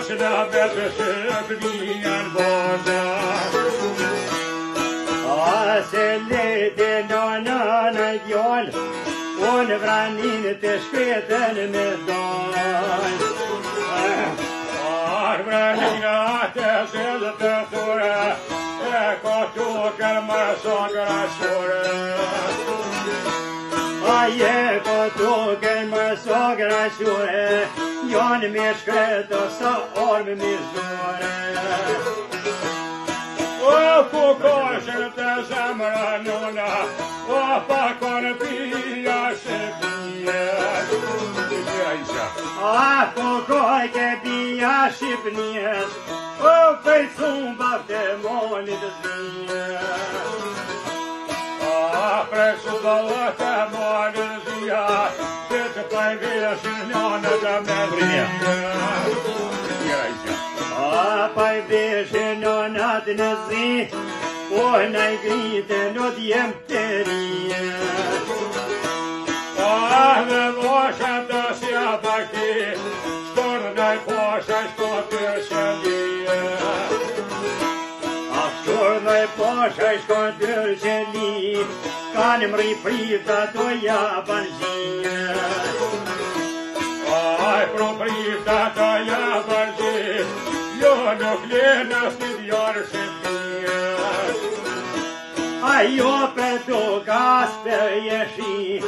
shlapet shpënjen boza. Se lete nana në djallë, unë vranin të shpetën me dojnë. Vranina të zilë të thore, e ka tukër më sogra shore. Aje ka tukër më sogra shore, janë me shkretë sa orme me zore. O ku koshën të zemra nuna, o pa konë pia se pije. A ku koj ke pia Shqipnjes, o pëj cumba të monit zhije. A prej cumba të monit zhije, që të pajveshin njënë të me zhije. A pajveshin njënat në zi, o nëj grite në djem të rije. Dhe vosha të sja bakti, shtorë nëj posha shko të shëllije. A shtorë nëj posha shko të shëllije, kanë mri prita të jaban zhije. Aj pro prita të jaban zhije, jo nuk lena si djarë shëllije. Ajo për dukas për jeshi,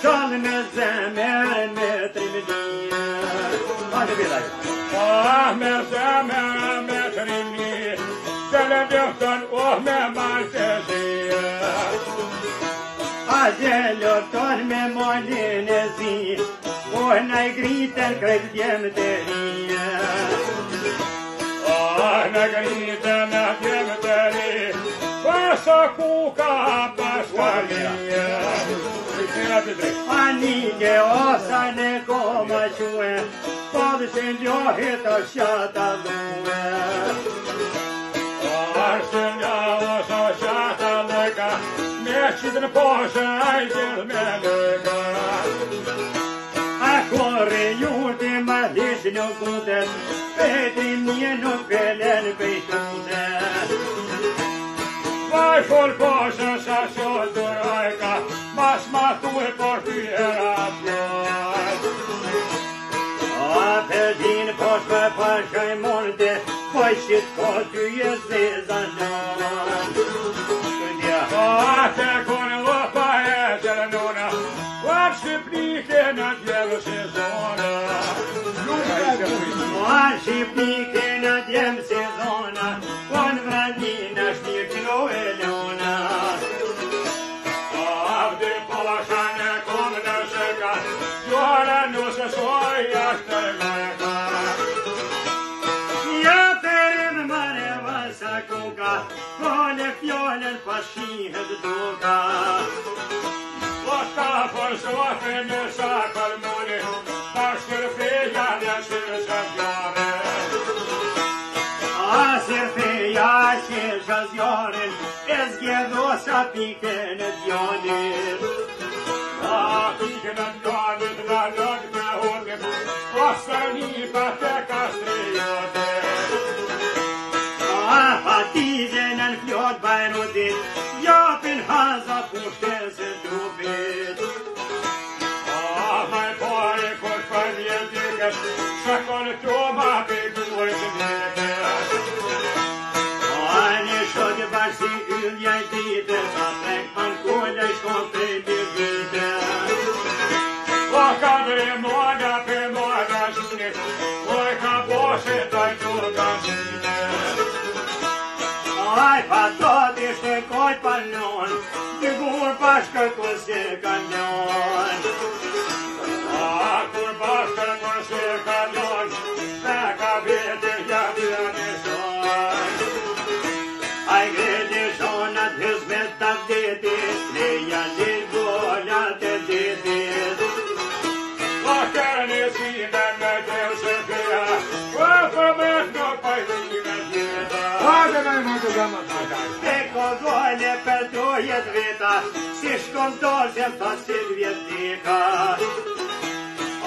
Shallë me zemërën me trimënije. Hajde bilaj. Me zemërën me trimënije, se le dëftën me malë të zhije. A gjelotën me malin e zi, në i gritën krejt djemë të rije. Në gritën e djemë të rije, Pasa kuka paskalije. Anike osa në koma que, padë që njohit o shata dhue. Arse nja osa shata lëka, me qitë në poshe a i gjithë me lëka. A kore jurti ma dhish në kutet, Petri një nuk pelen pejtutet. Vaj fol poshe sa shol të rajka, mas ma thuj por pyera pjoj. A përdin posh për pashaj monte, Poj shqit ko ty e zezan non. A te kone lopa e gjelenona, Vaj shqipnike në djevë sezona. A shqipnike në djemë sezona, Kon vrandina shtirkino e leona. Avdi palashane kom në sheka, Gjore nusë soj ashtë leka. Ja perim mare vasa kuka, Kone fjolën pashihet duka. Posta për sofe në sakër muni, Pashkër feja në shirë gjare. A se feja shirë zjarin, E zgjedho sa pike në djanit. A pike në djanit në lëg të hodit, Pasër një për të kastrijote. A patizhe në fjot bajrotit, Japin haza pushtes e trupit. A maj pare kur për vjetikës, Shakon të ma pikurit njëkës. A një shodi bashkë si yllja i dite, Sa prek pan kullë i shkon për të vite. O ka dhe moda për moda shunit, O ka boshe të të gazine. Aj patot ishte koj palon, Digur bashkër ku se kalon. A kur bashkër ku se kalon, Se ka vete jatë në shon. Aj gredi shonat hizmet të vdetit, Leja një gollat e ditit. O kërni sine me të se fja, O përmet në pajti me tjeta. Hajde me më të gëmë të kaj. E kodojnë për dojet veta, Si shkon dorë të si vjet dika.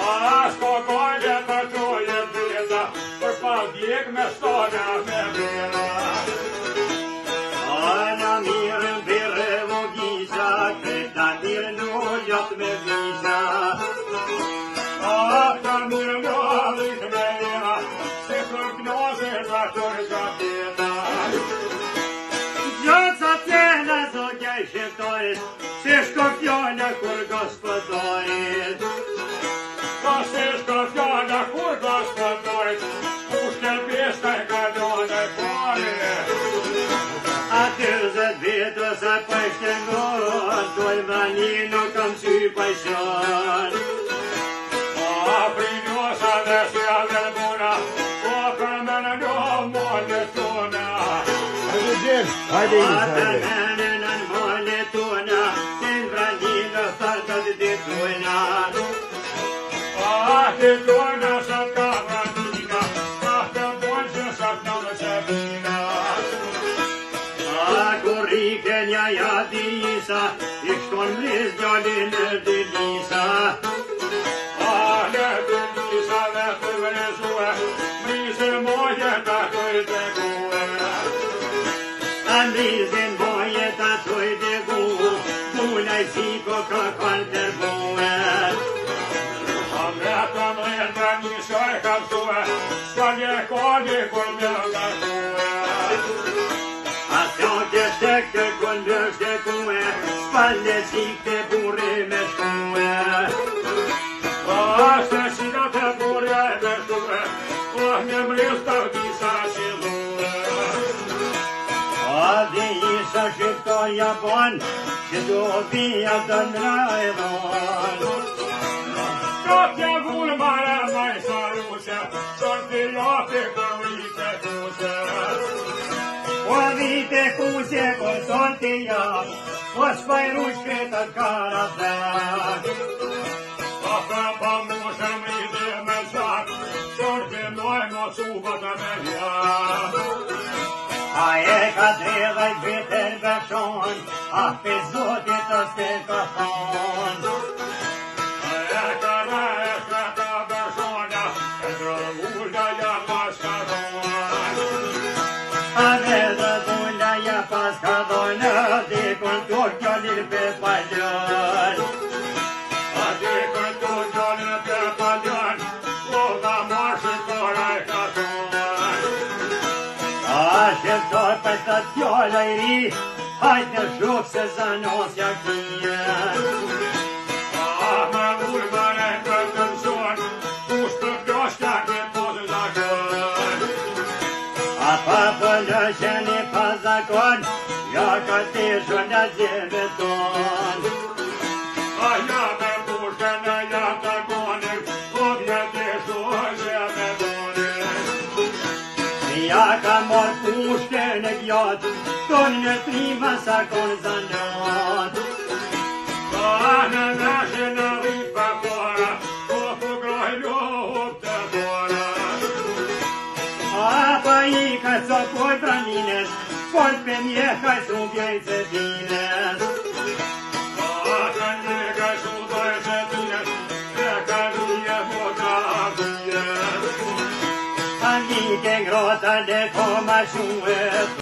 A s'ko gojnë për të jetë veta, Për pa tek me stona me vira. Ana mirën bire vogisha, kreta mirë nullot me visha. Ata mirë ngallit me vira, se përknose za kërë tjena. Gjatë sa tjena zotja I shqiptorit, se shko fjona kur gospodorit. Ka se shko fjona kur gospodorit, kushte pesta I kalone pare. A 40 vjetë sa pështengon, toj mani nuk kam sy pëshon. A prinjosa dhe sjallë buna, o për me në një mollë tona. Hajde Iris, Ata hajde. menën në mollë tona, se në braninë thërtët dhe tona. A të tona sa ka vranika, a të bojnë që sa të në qëpina. A kur rike nja jadisa, I shkon mlis gjallin në dylisa. A në të njësa dhe të vrezue, mrisë moje të këjtë e kuë. A mrizin moje të toj dhe gu, Bulaj si ko ka kanë tërbuë. A me të mlenë të njësa e kam sue, s'ka një kodi kur me nga kuë. A s'ka që shtek të këndër shtekue, Spalle si të burri me shkue. A se si në të burja e me shkue, o një mrisë të disa qiluë. A dhe isha shqiptoja bon, që do vija të nra e dhon. Ka t'ja vullë mare maj saruse, qërë t'i jati për vite kuse. O vite kuse, kur son të jam, O shpajru shkretët karazak. A për pa mushë mriti me zak, qërë t'i noj më subët e me vjak. A e ka drevajt vitër bëshon, A pe zotit të s'te ka thon. A e ka re e shkreta bërshonja, e drëgullja ja pas ka dhon. A vedë dhulla ja pas ka dhon, Dhe kun tur gjallir pe paljon. A di këtu gjallin të paljon, o nga marshë kora e ka dhon. A shqiptar për të tjolla I ri, Hajt në shuk se zanos ja kje. A me vullë mare për të mëson, kush për pjoshka ke pozë zakon. A pa pëllë qeni pa zakon, Ja ka të shona gjeve ton. A ja me pushke në janë të konin, o vjetë shohë me donin. Ja ka mor pushke në gjatë, Tonë në trima sa konë zanat. A në nashë në rritë për fora, o fugroj lopë të fora. A pa I ka copoj pranines, Fol për mje ka su vjejtë se dines. A të një ka shudoj që tines, e ka dhije moka dhije. A një ke ngrota dhe koma shuet.